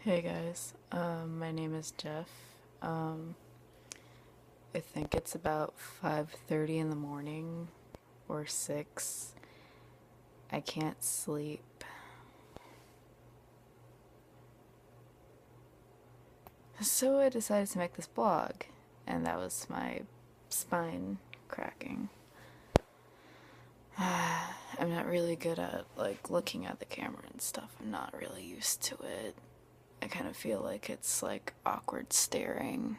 Hey guys, my name is Jeff. Um, I think it's about 5:30 in the morning or 6. I can't sleep. So I decided to make this blog, and that was my spine cracking. I'm not really good at looking at the camera and stuff. I'm not really used to it. I kind of feel like it's like awkward staring.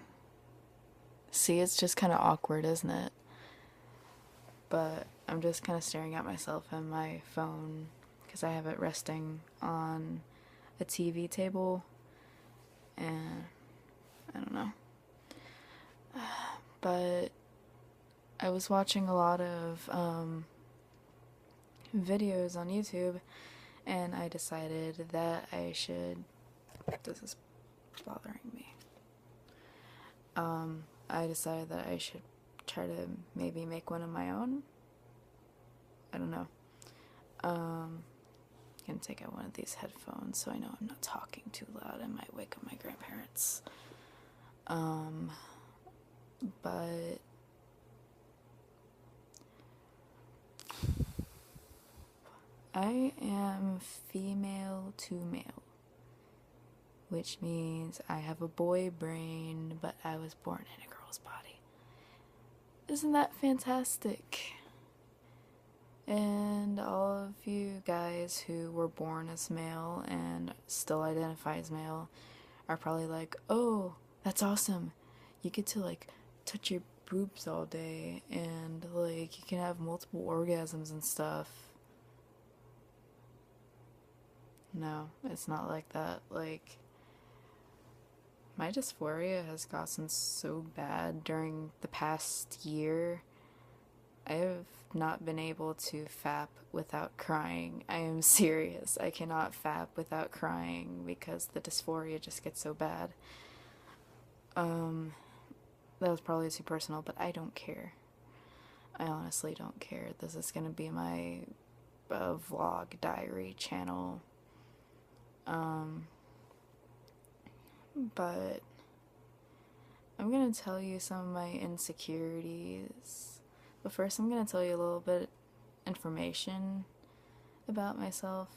See, it's just kind of awkward, isn't it? But I'm just kind of staring at myself and my phone because I have it resting on a TV table, and I don't know. But I was watching a lot of videos on YouTube, and I decided that I should. This is bothering me. I decided that I should try to maybe make one of my own. I don't know. I'm gonna take out one of these headphones so I know I'm not talking too loud. I might wake up my grandparents. But I am female to male, which means I have a boy brain, but I was born in a girl's body. Isn't that fantastic? And all of you guys who were born as male and still identify as male are probably like, oh, that's awesome. You get to touch your boobs all day and you can have multiple orgasms and stuff. No, it's not like that. My dysphoria has gotten so bad during the past year. I have not been able to fap without crying. I am serious. I cannot fap without crying because the dysphoria just gets so bad. That was probably too personal, but I don't care. I honestly don't care. This is gonna be my vlog diary channel. But I'm gonna tell you some of my insecurities. But first, I'm gonna tell you a little bit information about myself.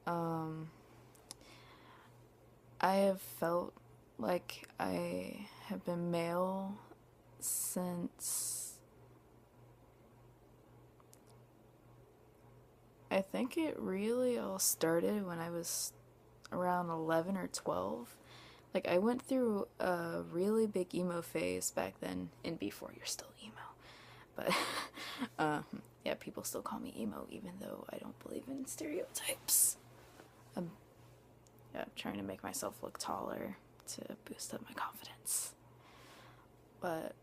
I have felt like I have been male since I think it really all started when I was around 11 or 12. I went through a really big emo phase back then, and before you're still emo. But, yeah, people still call me emo, even though I don't believe in stereotypes. I'm trying to make myself look taller to boost up my confidence. But,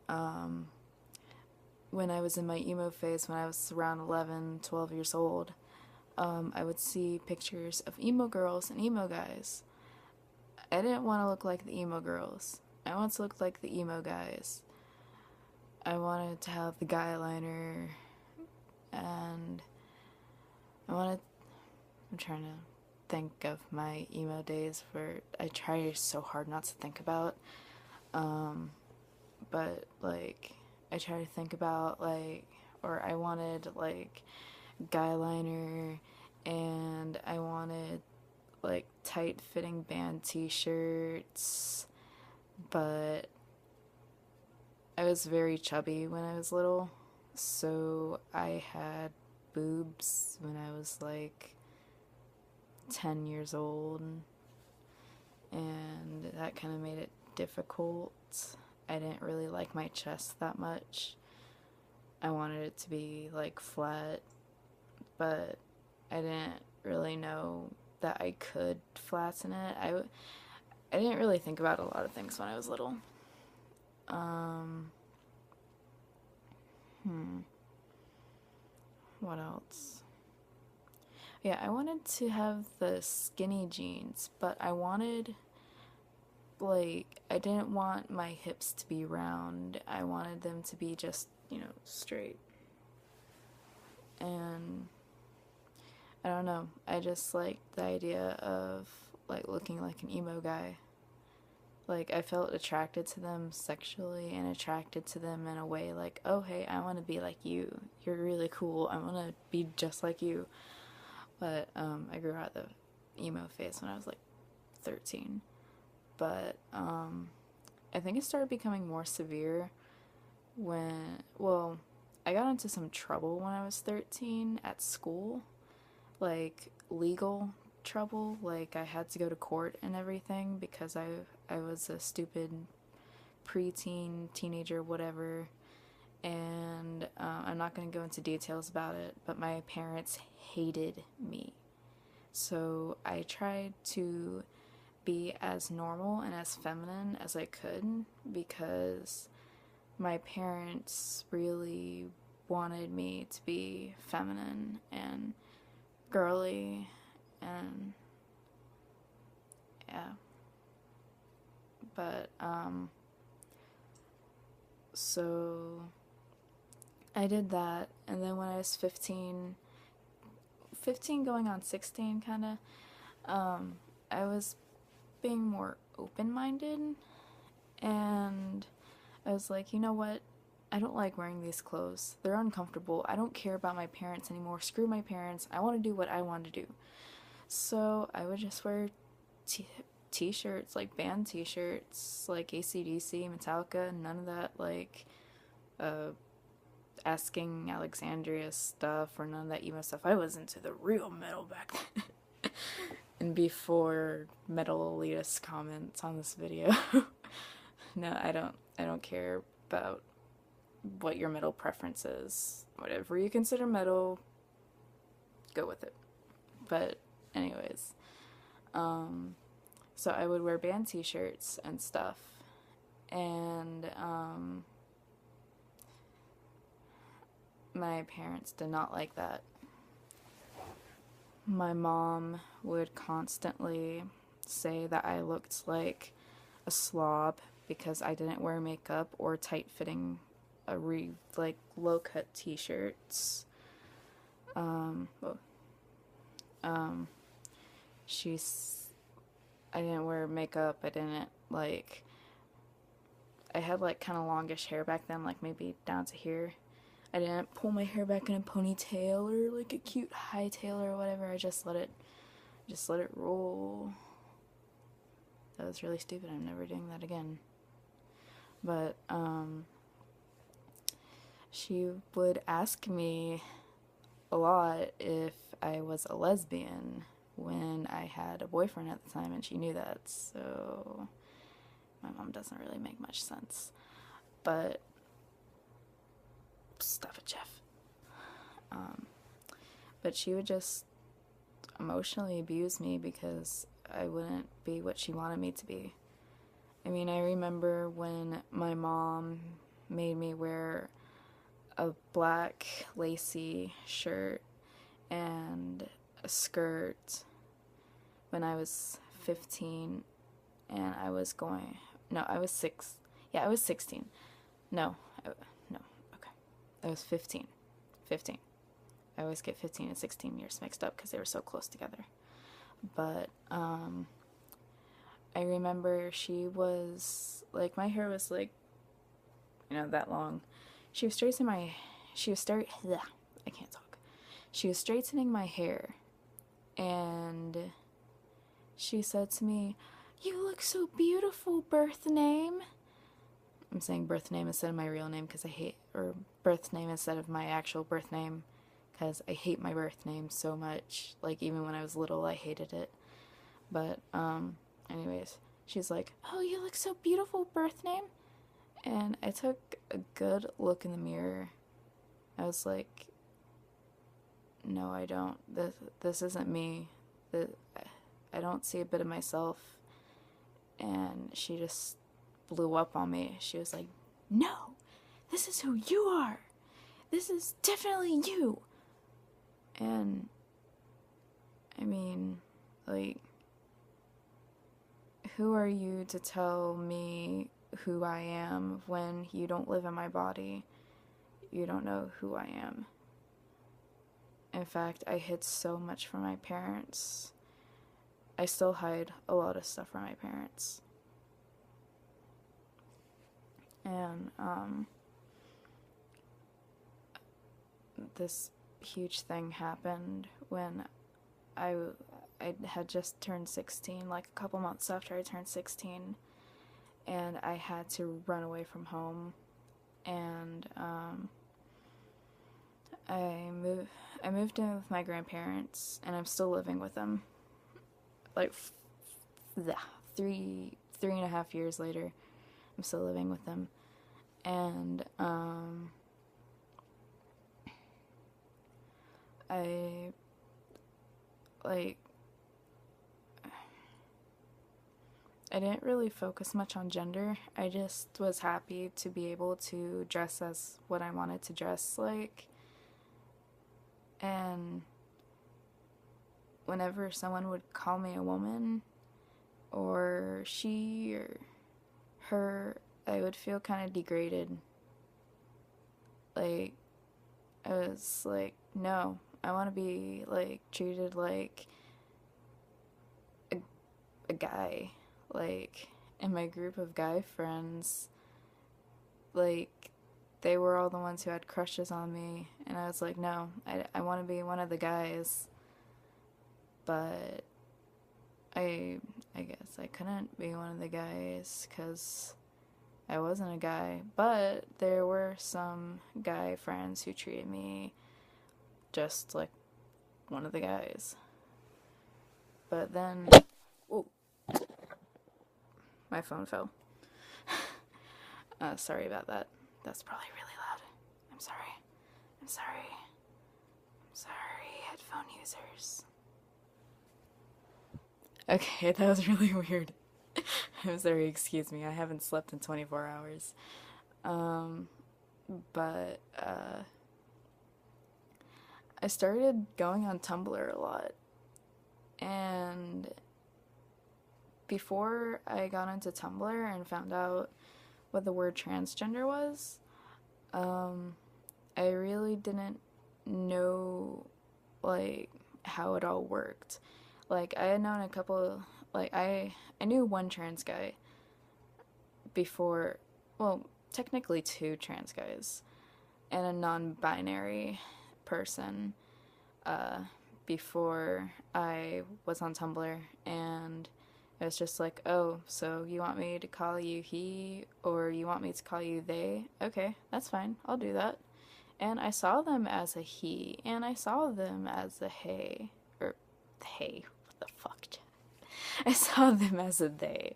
when I was in my emo phase, when I was around 11, 12 years old, I would see pictures of emo girls and emo guys. I didn't want to look like the emo girls. I wanted to look like the emo guys. I wanted to have the guy liner, and I'm trying to think of my emo days where I try so hard not to think about. But I try to think about or I wanted guy liner, and I wanted tight fitting band t-shirts, but I was very chubby when I was little, so I had boobs when I was 10 years old, and that kind of made it difficult. I didn't really like my chest that much. I wanted it to be flat, but I didn't really know that I could flatten it. I didn't really think about a lot of things when I was little. What else? Yeah, I wanted to have the skinny jeans, but I wanted, I didn't want my hips to be round. I wanted them to be just, straight. And I don't know, I just liked the idea of like looking like an emo guy. Like, I felt attracted to them sexually and attracted to them in a way like, oh, hey, I want to be like you. You're really cool. I want to be just like you. But I grew out the emo phase when I was like 13. But I think it started becoming more severe when, well, I got into some trouble when I was 13 at school. Like, legal trouble. Like, I had to go to court and everything because I was a stupid preteen, teenager, whatever. And I'm not going to go into details about it, but my parents hated me. So I tried to be as normal and as feminine as I could because my parents really wanted me to be feminine and girly and yeah. But so I did that, and then when I was 15 going on 16 kind of, I was being more open-minded, and I was like, you know what, I don't like wearing these clothes. They're uncomfortable. I don't care about my parents anymore. Screw my parents. I want to do what I want to do. So I would just wear t-shirts, like band t-shirts, like AC/DC, Metallica, none of that, like, Asking Alexandria stuff or none of that emo stuff. I was into the real metal back then. And before metal elitist comments on this video. No, I don't care about what your metal preference is. Whatever you consider metal, go with it. But anyways, so I would wear band t-shirts and stuff, and my parents did not like that. My mom would constantly say that I looked like a slob because I didn't wear makeup or tight-fitting, like low-cut t-shirts. I didn't wear makeup. I had like kind of longish hair back then, like maybe down to here. I didn't pull my hair back in a ponytail or like a cute high tail or whatever. I just let it roll. That was really stupid. I'm never doing that again. But she would ask me a lot if I was a lesbian when I had a boyfriend at the time, and she knew that, so my mom doesn't really make much sense. But stop it, Jeff. But she would just emotionally abuse me because I wouldn't be what she wanted me to be. I mean, I remember when my mom made me wear a black lacy shirt and a skirt when I was 15, and I was 16. No, okay. I was 15. I always get 15 and 16 years mixed up because they were so close together. But, I remember she was, like, my hair was, like, that long. She was straightening my hair, and she said to me, "You look so beautiful, birth name." I'm saying birth name instead of my real name because birth name instead of my actual birth name because I hate my birth name so much. Like, even when I was little, I hated it. But, anyways, she's like, "Oh, you look so beautiful, birth name." And I took a good look in the mirror. I was like, no, I don't. This isn't me. I don't see a bit of myself. And she just blew up on me. She was like, "No, this is who you are. This is definitely you." And, I mean, like, who are you to tell me who I am when you don't live in my body? You don't know who I am. In fact, I hid so much from my parents. I still hide a lot of stuff from my parents. And this huge thing happened when I had just turned 16, like a couple months after I turned 16, and I had to run away from home. And I moved in with my grandparents, and I'm still living with them. Like, 3.5 years later, I'm still living with them. And I didn't really focus much on gender. I just was happy to be able to dress as what I wanted to dress like. And whenever someone would call me a woman, or she, or her, I would feel kind of degraded. Like, I was like, no, I want to be, like, treated like a guy. Like, in my group of guy friends, like, they were all the ones who had crushes on me, and I was like, no, I want to be one of the guys. But I guess I couldn't be one of the guys because I wasn't a guy. But there were some guy friends who treated me just like one of the guys. But then, whoa, my phone fell. Sorry about that. That's probably really loud. I'm sorry. I'm sorry. I'm sorry, headphone users. Okay, that was really weird. I'm sorry, excuse me. I haven't slept in 24 hours. But I started going on Tumblr a lot. And before I got into Tumblr and found out what the word transgender was, I really didn't know, like, how it all worked. Like, I had known a couple, like, I knew one trans guy before, well, technically two trans guys, and a non-binary person, before I was on Tumblr, and it was just like, oh, so you want me to call you he, or you want me to call you they? Okay, that's fine, I'll do that. And I saw them as a he, and I saw them as a hey, or hey, what the fuck? I saw them as a they.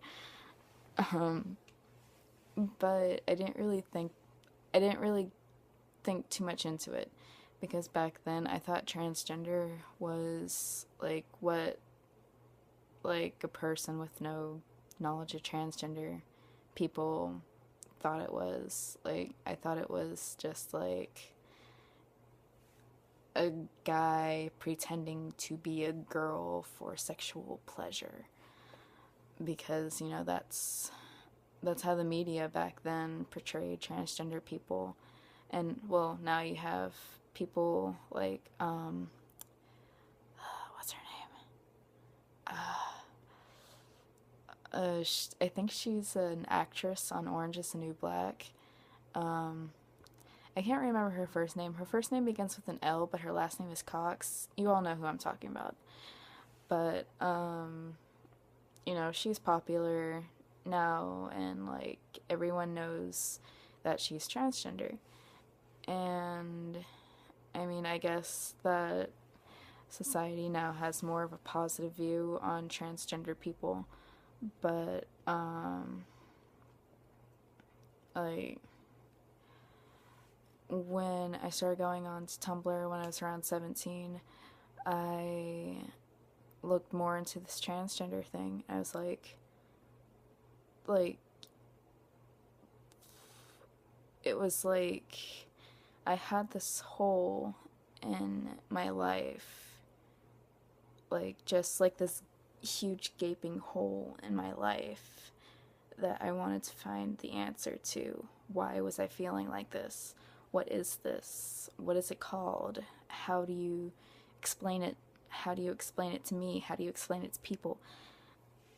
But I didn't really think too much into it, because back then I thought transgender was like what, like, a person with no knowledge of transgender people thought it was. Like, I thought it was just like a guy pretending to be a girl for sexual pleasure, because, you know, that's how the media back then portrayed transgender people. And, well, now you have people like what's her name, I think she's an actress on Orange is the New Black. I can't remember her first name. Her first name begins with an L, but her last name is Cox. You all know who I'm talking about. But, you know, she's popular now, and, like, everyone knows that she's transgender. And, I mean, I guess that society now has more of a positive view on transgender people. But, like, when I started going on to Tumblr when I was around 17, I looked more into this transgender thing. I was like, it was like I had this hole in my life, like, just like this huge gaping hole in my life that I wanted to find the answer to. Why was I feeling like this? What is this? What is it called? How do you explain it? how do you explain it to me? How do you explain it to people?